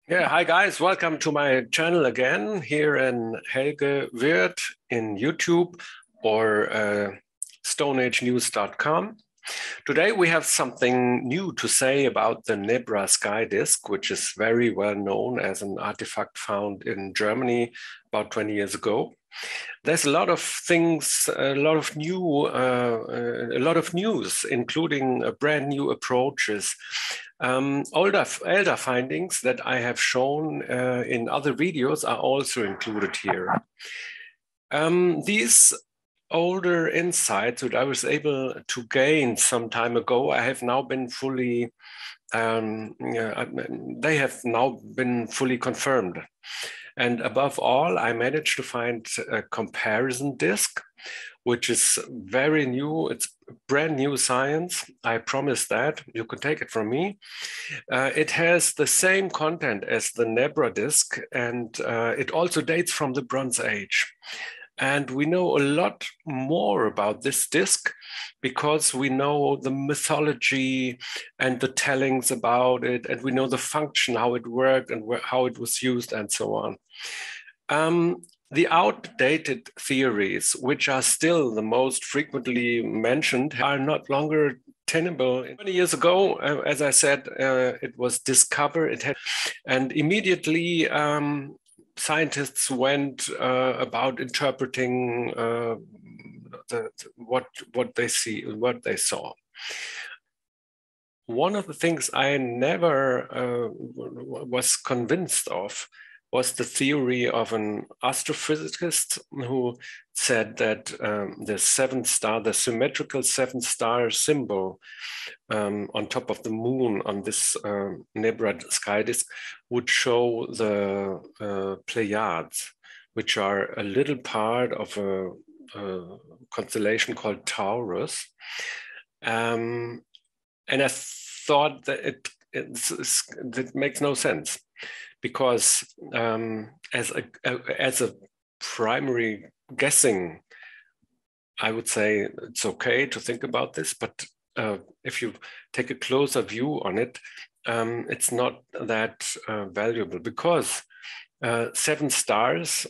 Yeah, hi guys, welcome to my channel again here in Helge Wirth in YouTube or stoneagenews.com. Today we have something new to say about the Nebra sky disk, which is very well known as an artifact found in Germany about 20 years ago. There's a lot of things, a lot of news, including brand new approaches. Elder findings that I have shown in other videos are also included here. These older insights that I was able to gain some time ago, I have now been fully, they have now been fully confirmed. And above all, I managed to find a comparison disk, which is very new. It's brand new science. I promise that. You can take it from me. It has the same content as the Nebra disk, and it also dates from the Bronze Age. And we know a lot more about this disk because we know the mythology and the tellings about it, and we know the function, how it worked and how it was used and so on. The outdated theories, which are still the most frequently mentioned, are not longer tenable. 20 years ago, as I said, it was discovered, and immediately scientists went about interpreting what they saw. One of the things I never was convinced of was the theory of an astrophysicist who said that the symmetrical 7-star symbol on top of the moon on this Nebra sky disk would show the Pleiades, which are a little part of a constellation called Taurus. And I thought that it makes no sense, because as a primary guessing, I would say it's okay to think about this, but if you take a closer view on it, it's not that valuable, because 7 stars,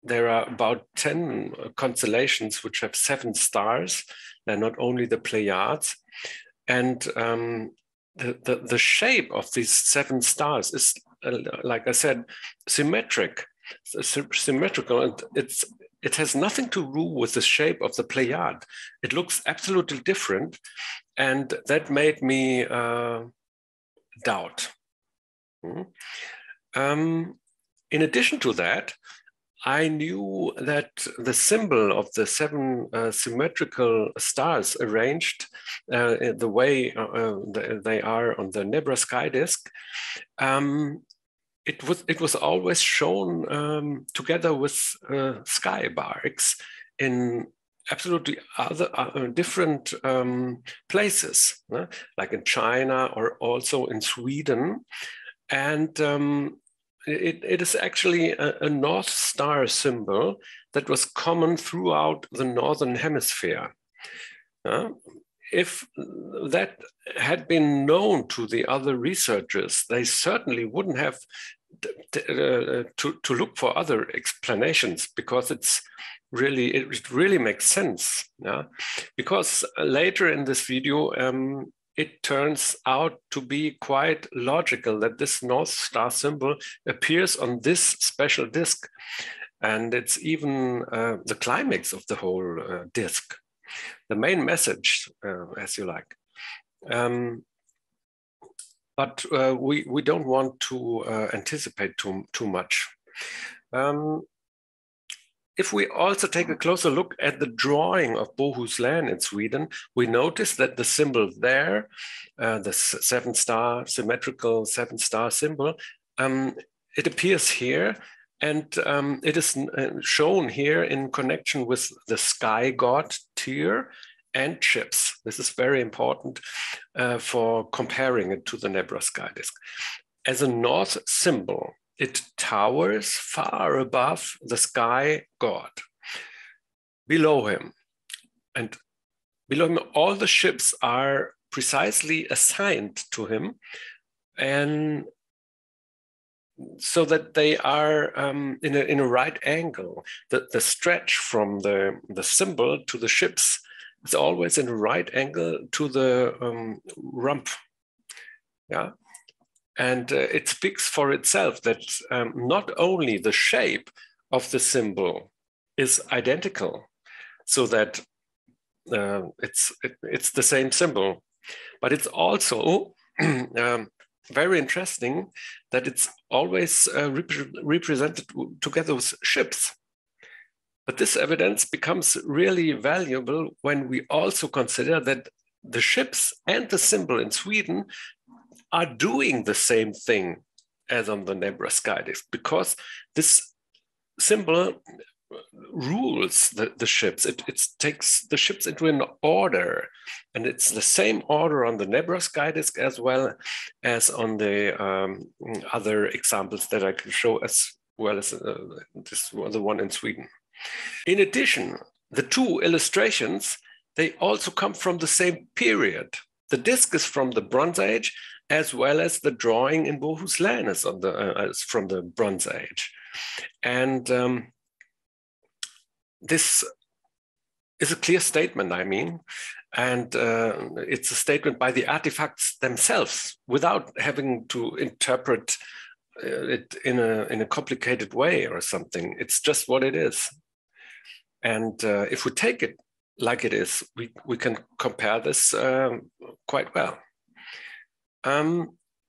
there are about 10 constellations which have 7 stars. They're not only the Pleiades. And the shape of these 7 stars is, like I said, symmetrical. And it has nothing to do with the shape of the Pleiad. It looks absolutely different. And that made me doubt. In addition to that, I knew that the symbol of the 7 symmetrical stars arranged the way they are on the Nebra sky disk, it was always shown together with sky barks in absolutely other different places, like in China or also in Sweden. And it is actually a North Star symbol that was common throughout the Northern Hemisphere. If that had been known to the other researchers, they certainly wouldn't have to look for other explanations, because it really makes sense. Because later in this video, it turns out to be quite logical that this North Star symbol appears on this special disk. And it's even the climax of the whole disk, the main message, as you like. But we don't want to anticipate too much. If we also take a closer look at the drawing of Bohuslän in Sweden, we notice that the symbol there, the 7-star, symmetrical 7-star symbol, it appears here, and it is shown here in connection with the sky god Tyr and ships. This is very important for comparing it to the Nebra sky disk. As a north symbol, it towers far above the sky god. Below him, all the ships are precisely assigned to him, and so that they are in a right angle. The stretch from the symbol to the ships is always in a right angle to the rump. Yeah, and it speaks for itself that not only the shape of the symbol is identical, so that it's the same symbol, but it's also very interesting that it's always represented together with ships. But this evidence becomes really valuable when we also consider that the ships and the symbol in Sweden are doing the same thing as on the Nebra sky disk, because this symbol rules the ships. It takes the ships into an order, and it's the same order on the Nebra sky disk as well as on the other examples that I can show, as well as the one in Sweden. In addition, the two illustrations, they also come from the same period. The disk is from the Bronze Age, as well as the drawing in Bohuslän is from the Bronze Age. And this is a clear statement, I mean, and it's a statement by the artifacts themselves without having to interpret it in a complicated way or something. It's just what it is. And if we take it like it is, we can compare this quite well.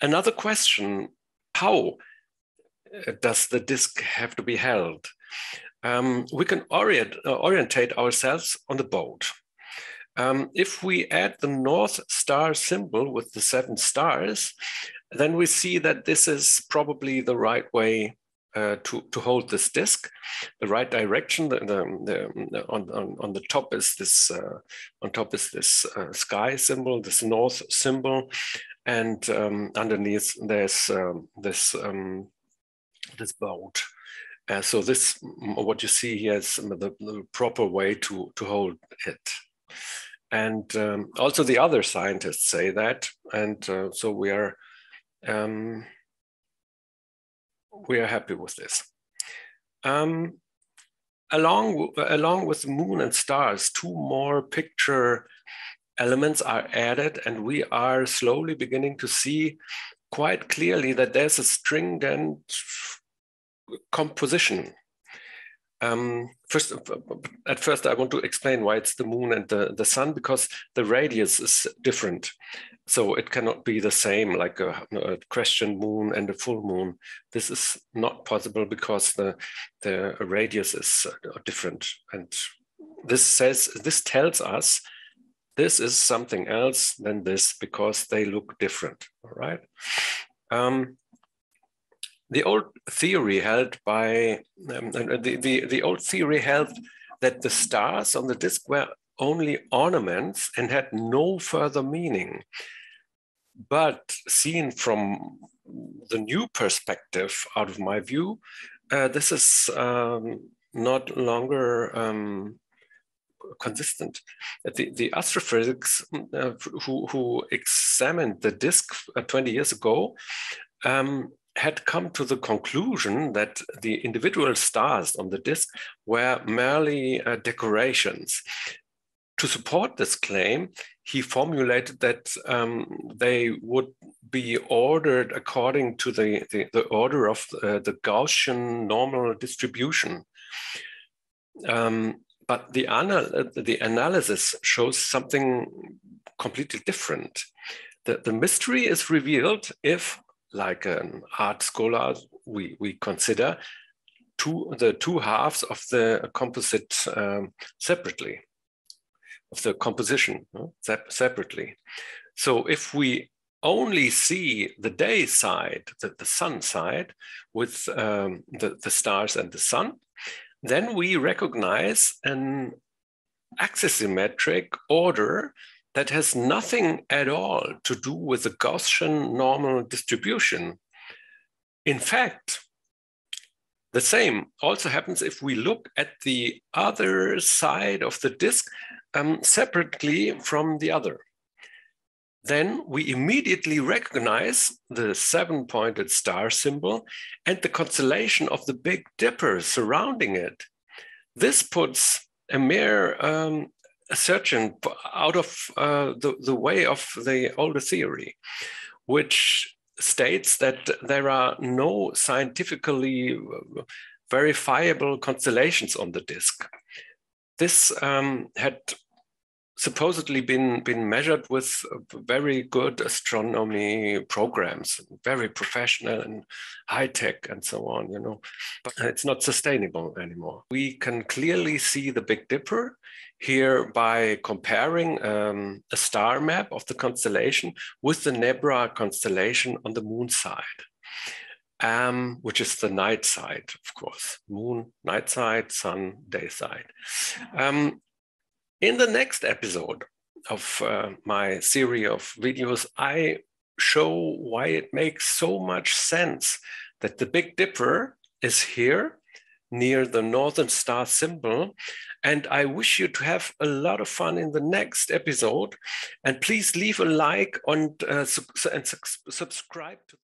Another question, how does the disk have to be held? We can orientate ourselves on the boat. If we add the North Star symbol with the 7 stars, then we see that this is probably the right way to hold this disk. The right direction. On the top is this sky symbol, this North symbol, and underneath there's this boat. So this, what you see here, is the proper way to hold it. And also the other scientists say that, and so we are happy with this. Along with the moon and stars, 2 more picture elements are added, and we are slowly beginning to see quite clearly that there's a stringent composition. At first, I want to explain why it's the moon and the sun, because the radius is different. So it cannot be the same, like a crescent moon and a full moon. This is not possible because the radius is different. And this tells us this is something else than this because they look different, all right? The old theory held by the old theory held that the stars on the disk were only ornaments and had no further meaning. But seen from the new perspective, out of my view, this is not longer consistent. The astrophysics who examined the disk 20 years ago had come to the conclusion that the individual stars on the disk were merely decorations. To support this claim, he formulated that they would be ordered according to the order of the Gaussian normal distribution. But the analysis shows something completely different. The mystery is revealed if, like an art scholar, we consider the 2 halves of the composite separately, of the composition separately. So if we only see the day side, the sun side, with the stars and the sun, then we recognize an axisymmetric order that has nothing at all to do with the Gaussian normal distribution. In fact, the same also happens if we look at the other side of the disk separately from the other. then we immediately recognize the 7-pointed star symbol and the constellation of the Big Dipper surrounding it. This puts a mere assertion out of the way of the older theory, which states that there are no scientifically verifiable constellations on the disk. This had supposedly been measured with very good astronomy programs, very professional and high tech and so on, you know, but it's not sustainable anymore. We can clearly see the Big Dipper here by comparing a star map of the constellation with the Nebra constellation on the moon side. Which is the night side, of course. Moon, night side, sun, day side. In the next episode of my series of videos, I show why it makes so much sense that the Big Dipper is here near the Northern Star symbol. And I wish you to have a lot of fun in the next episode. And please leave a like and subscribe to